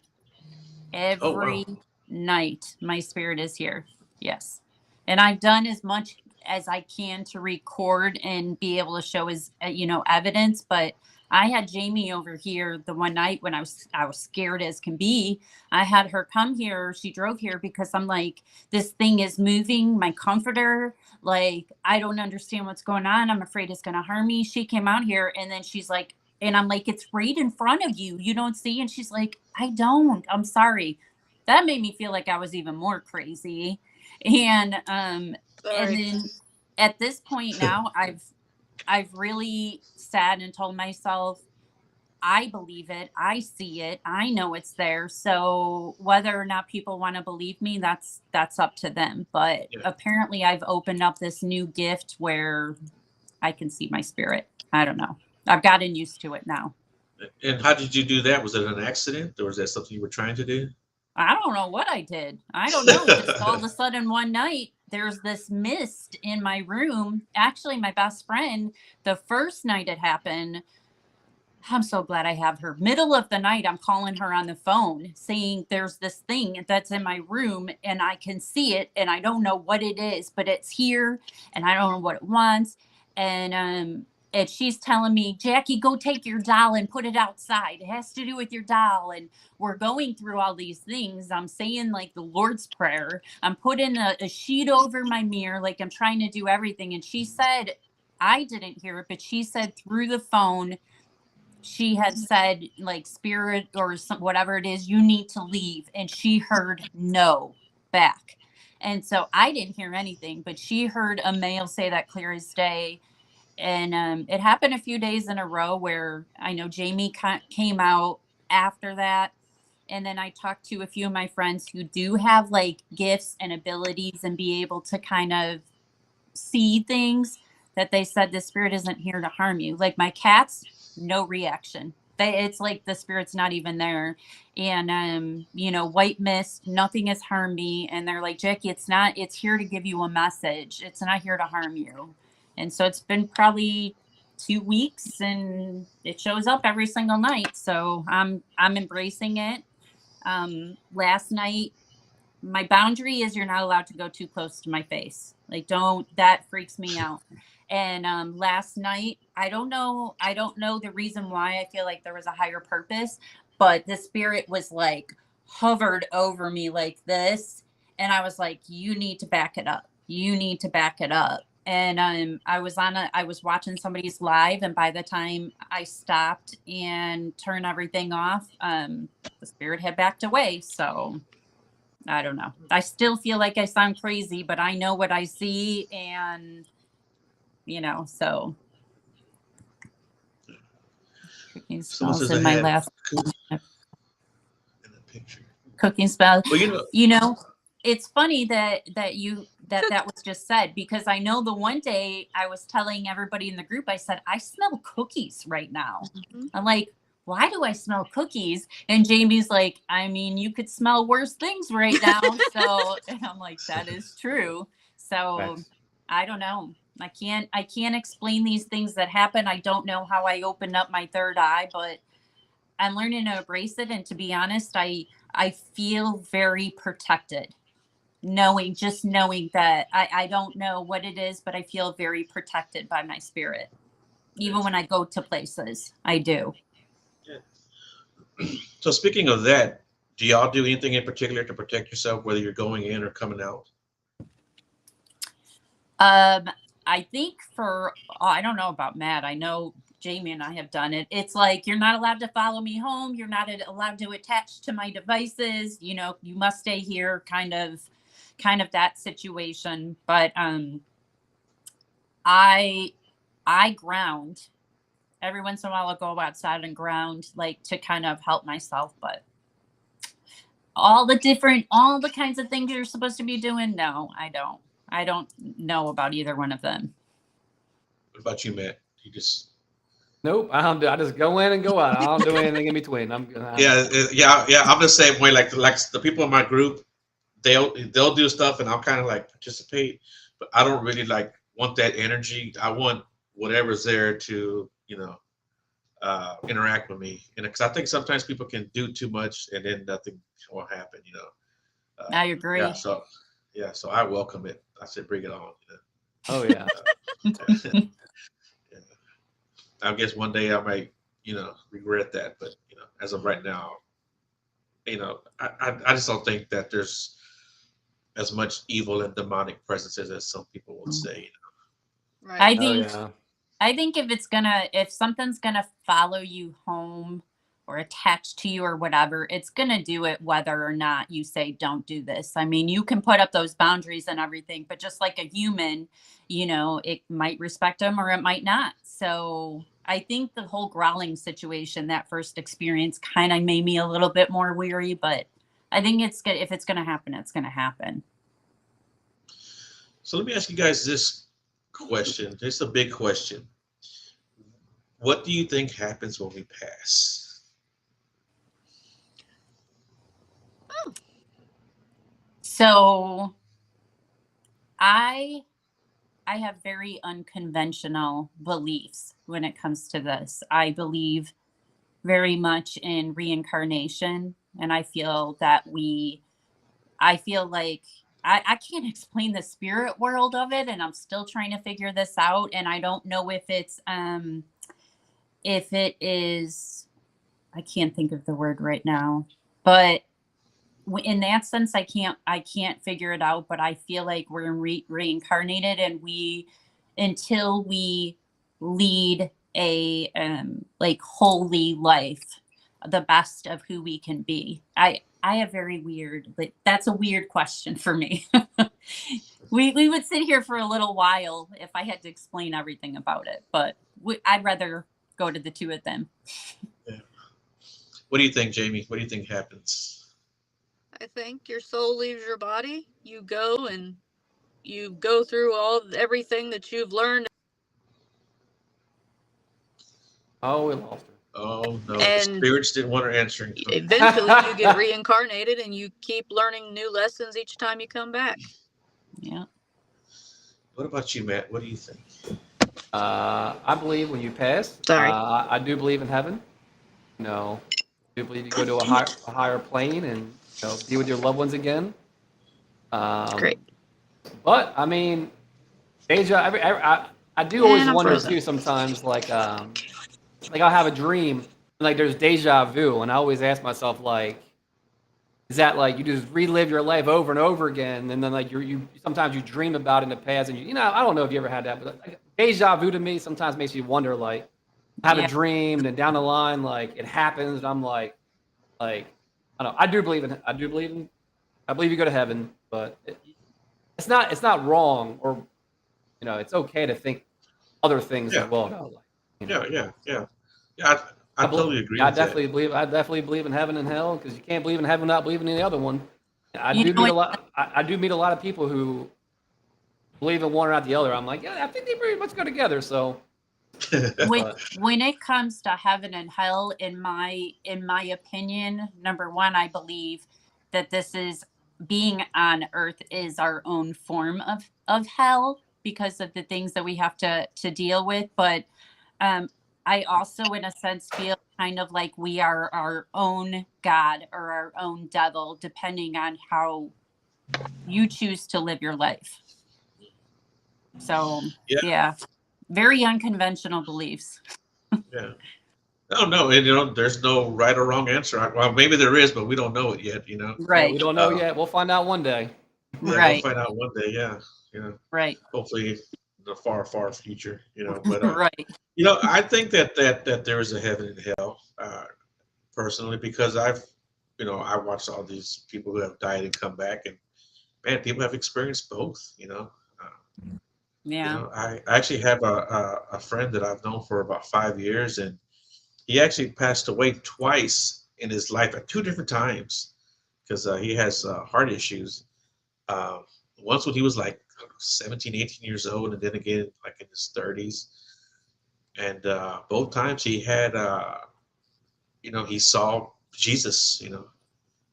Oh, wow. Every night my spirit is here. Yes. And I've done as much as I can to record and be able to show as evidence, but I had Jamie over here the one night when I was scared as can be. I had her come here. She drove here because I'm like, this thing is moving, my comforter. Like, I don't understand what's going on. I'm afraid it's going to harm me. She came out here and then she's like, and I'm like, it's right in front of you. You don't see? And she's like, I don't. I'm sorry. That made me feel like I was even more crazy. And Sorry. then at this point now, I've really sat and told myself, I believe it, I see it, I know it's there. So whether or not people want to believe me, that's up to them. But Yeah. apparently I've opened up this new gift where I can see my spirit. I don't know. I've gotten used to it now. And how did you do that? Was it an accident or was that something you were trying to do? I don't know what I did. I don't know. Just all of a sudden one night, there's this mist in my room. Actually, my best friend, the first night it happened, I'm so glad I have her. Middle of the night, I'm calling her on the phone saying there's this thing that's in my room and I can see it and I don't know what it is, but it's here and I don't know what it wants. And she's telling me, Jackie, go take your doll and put it outside. It has to do with your doll. And we're going through all these things. I'm saying like the Lord's Prayer. I'm putting a sheet over my mirror, like I'm trying to do everything. And she said, I didn't hear it, but she said through the phone, she had said like spirit or whatever it is, you need to leave. And she heard no back. And so I didn't hear anything, but she heard a male say that clear as day. And it happened a few days in a row where I know Jamie came out after that. And then I talked to a few of my friends who do have like gifts and abilities and be able to kind of see things that they said the spirit isn't here to harm you. Like my cats, no reaction. It's like the spirit's not even there. And white mist, nothing has harmed me. And they're like, Jackie, it's here to give you a message. It's not here to harm you. And so it's been probably 2 weeks and it shows up every single night. So I'm embracing it. Last night, my boundary is you're not allowed to go too close to my face. Like, that freaks me out. And last night, I don't know the reason why. I feel like there was a higher purpose, but the spirit was like hovered over me like this. And I was like, you need to back it up. You need to back it up. And I was watching somebody's live, and by the time I stopped and turned everything off, the spirit had backed away. So I don't know. I still feel like I sound crazy, but I know what I see, and so cooking Someone spells says I in my had last in the picture. cooking spell. Well, It's funny that was just said, because I know the one day I was telling everybody in the group, I said, I smell cookies right now. Mhm. I'm like, why do I smell cookies? And Jamie's like, I mean, you could smell worse things right now. So, and I'm like, that is true. So Facts. I don't know. I can't explain these things that happen. I don't know how I opened up my third eye, but I'm learning to embrace it. And to be honest, I feel very protected, knowing that I don't know what it is, but I feel very protected by my spirit. Even when I go to places, I do. so speaking of that, do y'all do anything in particular to protect yourself, whether you're going in or coming out? Um, I think I don't know about Matt. I know Jamie and I have done it. It's like you're not allowed to follow me home. You're not allowed to attach to my devices. You know, you must stay here. Kind of that situation. But I ground every once in a while. I'll go outside and ground, like to kind of help myself. But all the kinds of things you're supposed to be doing, no, I don't. I don't know about either one of them. What about you, Matt? You just Nope, I don't do. I just go in and go out. I don't do anything in between. yeah. I'm the same way. Like the people in my group, they'll do stuff, and I'll kind of like participate, but I don't really like want that energy. I want whatever's there to interact with me, and because I think sometimes people can do too much, and then nothing will happen. I agree. So I welcome it. I said, bring it on. Oh yeah. Yeah. I guess one day I might, regret that, but as of right now, I just don't think that there's as much evil and demonic presences as some people would say. Right. I think if something's gonna follow you home or attach to you or whatever, it's gonna do it whether or not you say don't do this. I mean, you can put up those boundaries and everything, but just like a human, it might respect them or it might not. So I think the whole growling situation, that first experience, kind of made me a little bit more weary, but I think it's good. If it's gonna happen, it's gonna happen. So let me ask you guys this question. It's a big question. What do you think happens when we pass? So I have very unconventional beliefs when it comes to this. I believe very much in reincarnation, and I feel like I can't explain the spirit world of it, and I'm still trying to figure this out. And I don't know if it is, I can't think of the word right now, but in that sense, I can't figure it out. But I feel like we're reincarnated, and until we lead a like holy life, the best of who we can be. I have very weird, like, that's a weird question for me. we would sit here for a little while if I had to explain everything about it, but I'd rather go to the two of them. Yeah. What do you think, Jamie? What do you think happens? I think your soul leaves your body. You go and you go through everything that you've learned. Oh, we lost her. Oh no, And the spirits didn't want her answering. Eventually, you get reincarnated, and you keep learning new lessons each time you come back. Yeah. What about you, Matt? What do you think? I believe when you pass. Sorry. I do believe in heaven. I do believe you go to a higher plane and be with your loved ones again. Great. But I mean, deja. I do always wonder frozen. too sometimes, like I'll have a dream, and like there's deja vu, and I always ask myself, like, is that like you just relive your life over and over again, and then like you sometimes you dream about it in the past, and I don't know if you ever had that, but like, deja vu to me sometimes makes you wonder, like, I have a dream, and then down the line, like it happens, and I'm like I don't know. I believe you go to heaven, but it's not wrong, or it's okay to think other things as well. Yeah. I totally agree. I definitely believe in heaven and hell, because you can't believe in heaven without believing in the other one. I do meet a lot of people who believe in one or not the other. I'm like, yeah, I think they pretty much go together. So when it comes to heaven and hell, in my opinion, number one, I believe that this is being on earth is our own form of hell because of the things that we have to deal with. But I also, in a sense, feel kind of like we are our own God or our own devil, depending on how you choose to live your life. So, yeah, very unconventional beliefs. Yeah. No, and there's no right or wrong answer. Well, maybe there is, but we don't know it yet. Right. We don't know yet. We'll find out one day. Yeah, Right. we'll find out one day. Yeah. You know, Right. hopefully in the far, far future. You know, but Right. you know, I think that there is a heaven and hell, personally, because you know, I watched all these people who have died and come back, and man, people have experienced both. You Yeah. know, I actually have a friend that I've known for about 5 years, and he actually passed away twice in his life at two different times because he has heart issues. Uh, Once when he was like, I don't know, 17, 18 years old, and then again like in his 30s. And both times he had, you know, he saw Jesus. You know,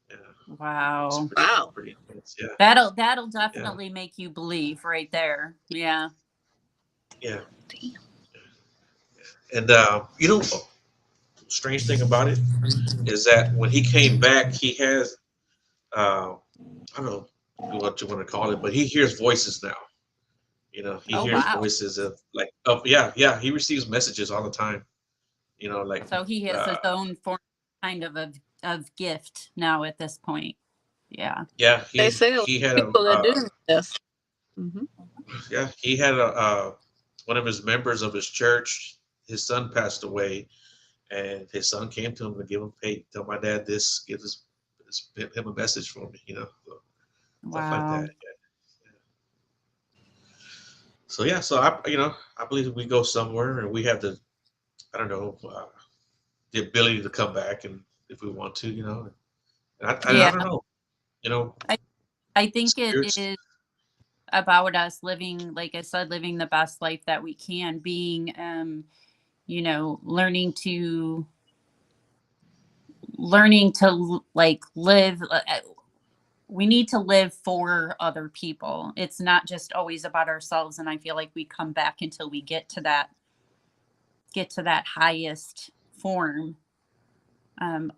yeah, it's Wow. Wow. pretty intense. Yeah, That'll yeah, definitely make you believe right there. Yeah. yeah. Damn. And you know, strange thing about it is that when he came back, he has, I don't know what you want to call it, but he hears voices now. You know, he Oh hears wow. voices of like, oh yeah, yeah. He receives messages all the time. You know, like, So he has his uh, own form kind of gift now at this point. Yeah. yeah, They say a lot he of had people that do this. Hmm. yeah, he had one of his members of his church. His son passed away, and his son came to him to give him, hey, tell my dad this, give him a message for me. You know, so, stuff like Wow. that. Yeah. So yeah, so you know, I believe we go somewhere and we have the, I don't know, the ability to come back and if we want to, you know, and I Yeah. don't know, you know, I I think it spirits. is about us living, like I said, living the best life that we can, being learning to like live we need to live for other people. It's not just always about ourselves, and I feel like we come back until we get to that highest form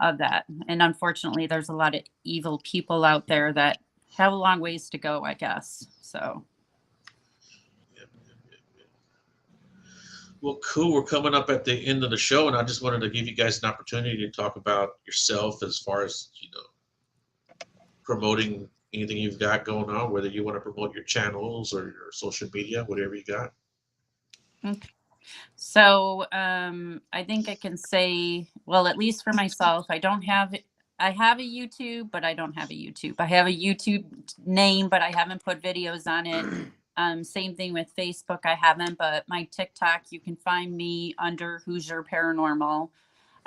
of that. And unfortunately, there's a lot of evil people out there that have a long ways to go, I guess. So, Yeah, yeah, yeah, yeah. Well, cool. We're coming up at the end of the show, and I just wanted to give you guys an opportunity to talk about yourself as far as, you know, promoting anything you've got going on, whether you want to promote your channels or your social media, whatever you got. okay. So I think I can say, well, at least for myself, I have a YouTube, but I don't have a YouTube. I have a YouTube name, but I haven't put videos on it. Same thing with Facebook. I haven't, but my TikTok, you can find me under Hoosier Paranormal.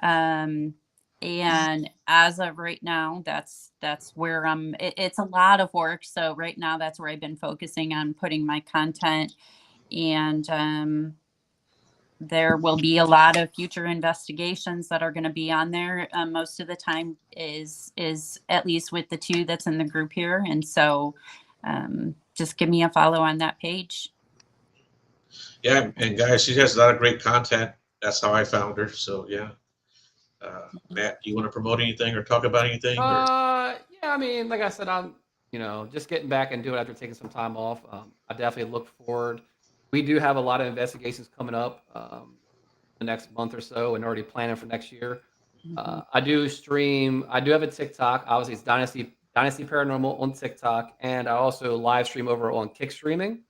Um, and as of right now, that's where it's a lot of work. So right now, that's where I've been focusing on putting my content, and there will be a lot of future investigations that are going to be on there. Most of the time is at least with the two that's in the group here, and so just give me a follow on that page. Yeah, and guys, she has a lot of great content. That's how I found her. So yeah, Matt, do you want to promote anything or talk about anything? Or Yeah, I mean, like I said, I'm, just getting back and do it after taking some time off. I definitely look forward. We do have a lot of investigations coming up the next month or so, and already planning for next year. Mhm. I do stream. I do have a TikTok. Obviously, it's Dynasty Paranormal on TikTok, and I also live stream over on Kick Streaming.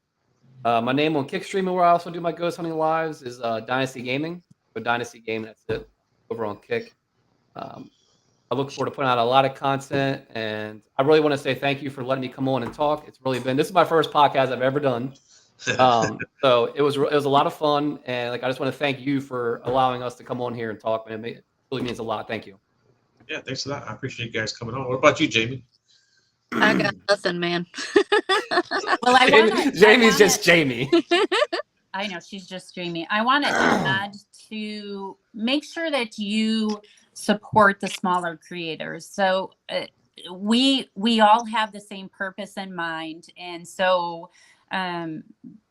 My name on Kick Streaming, where I also do my ghost hunting lives, is Dynasty Gaming. So Dynasty Gaming, that's it, over on Kick. Um, I look forward to putting out a lot of content, and I really want to say thank you for letting me come on and talk. It's really been, this is my first podcast I've ever done. So it was a lot of fun, and like I just want to thank you for allowing us to come on here and talk, man. It really means a lot. Thank you. yeah, thanks a lot. I appreciate you guys coming on. What about you, Jamie? I got nothing, man. Well, Jamie's just Jamie. I know she's just Jamie. I want to add to make sure that you support the smaller creators. So we all have the same purpose in mind, and so um,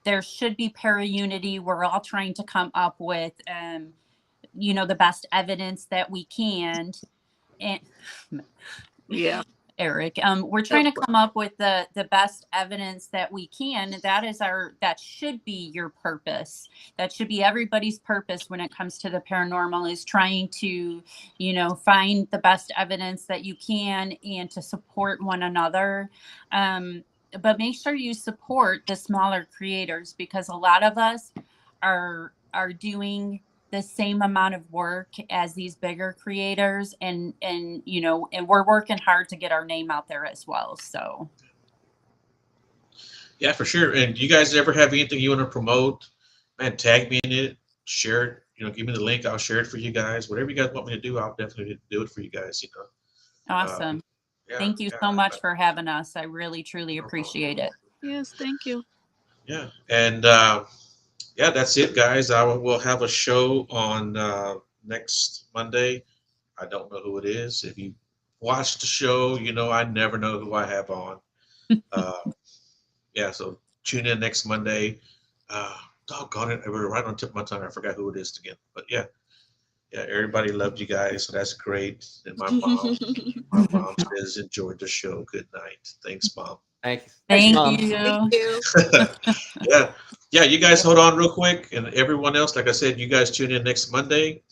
there should be para unity. We're all trying to come up with the best evidence that we can, and Yeah. Eric. We're trying Of to course. come up with the best evidence that we can. That should be your purpose. That should be everybody's purpose when it comes to the paranormal, is trying to, find the best evidence that you can and to support one another. make sure you support the smaller creators, because a lot of us are doing the same amount of work as these bigger creators, and you know, and we're working hard to get our name out there as well. So Yeah, for sure. And you guys ever have anything you want to promote, man, tag me in it, share it, you know, give me the link, I'll share it for you guys. Whatever you guys want me to do, I'll definitely do it for you guys, you know. awesome. Yeah, Thank you yeah, so much for having us. I really truly no problem. appreciate it. Yes, thank you. Yeah. And yeah, that's it, guys. We'll have a show on next Monday. I don't know who it is. If you watch the show, you know I never know who I have on. Uh, yeah, so tune in next Monday. Doggone it, we're right on the tip of my tongue. I forgot who it is again. But yeah, everybody loved you guys, so that's great. And my mom says enjoyed the show. Good night. Thanks, Mom. Thanks. Thanks, Thank Mom. Thank you. you. Yeah, yeah. You guys hold on real quick, and everyone else, like I said, you guys tune in next Monday,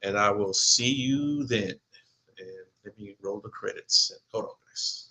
and I will see you then. And let me roll the credits. Hold on, guys.